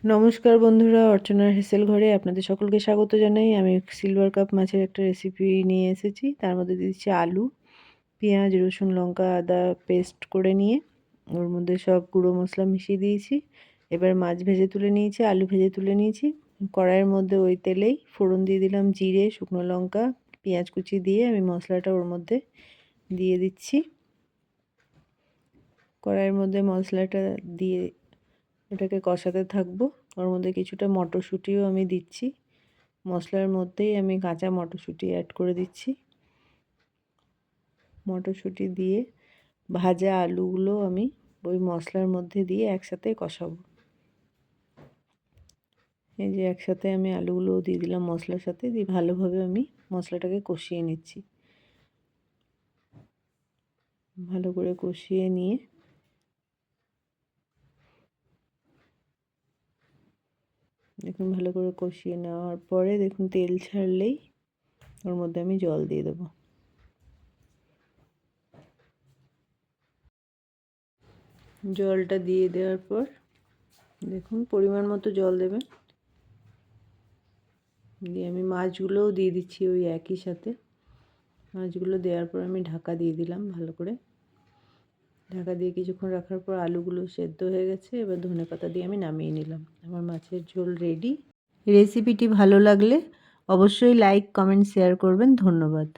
নমস্কার বন্ধুরা, অর্চনার হেসেল ঘরে আপনাদের সকলকে স্বাগত জানাই। আমি সিলভার কাপ মাছের একটা রেসিপি নিয়ে এসেছি। তার মধ্যে দিচ্ছি আলু, পেঁয়াজ, রসুন, লঙ্কা, আদা পেস্ট করে নিয়ে ওর মধ্যে সব গুঁড়ো মশলা মিশিয়ে দিয়েছি। এবার মাছ ভেজে তুলে নিয়েছি, আলু ভেজে তুলে নিয়েছি। কড়াইয়ের মধ্যে ওই তেলেই ফোড়ন দিয়ে দিলাম জিরে, শুকনো লঙ্কা, পেঁয়াজ কুচি দিয়ে আমি মশলাটা ওর মধ্যে দিয়ে দিচ্ছি। কড়াইয়ের মধ্যে মশলাটা দিয়ে এটাকে কষাতে থাকবো। ওর মধ্যে কিছুটা মটরশুঁটিও আমি দিচ্ছি। মশলার মধ্যেই আমি কাঁচা মটরশুঁটি অ্যাড করে দিচ্ছি। মটরশুঁটি দিয়ে ভাজা আলুগুলো আমি ওই মশলার মধ্যে দিয়ে একসাথে কষাবো। এই যে একসাথে আমি আলুগুলো দিয়ে দিলাম মশলার সাথে, দিয়ে ভালোভাবে আমি মশলাটাকে কষিয়ে নিচ্ছি। ভালো করে কষিয়ে নিয়ে দেখুন, ভালো করে কষিয়ে নেওয়ার পরে দেখুন তেল ছাড়লেই ওর মধ্যে আমি জল দিয়ে দেবো। জলটা দিয়ে দেওয়ার পর দেখুন পরিমাণ মতো জল দেবেন। দিয়ে আমি মাছগুলোও দিয়ে দিচ্ছি ওই একই সাথে। মাছগুলো দেওয়ার পর আমি ঢাকা দিয়ে দিলাম ভালো করে। ঢাকা দিয়ে কিছুক্ষণ রাখার পর আলুগুলো সেদ্ধ হয়ে গেছে। এবার ধনেপাতা দিয়ে আমি নামিয়ে নিলাম। আমার মাছের ঝোল রেডি। রেসিপিটি ভালো লাগলে অবশ্যই লাইক, কমেন্ট, শেয়ার করবেন। ধন্যবাদ।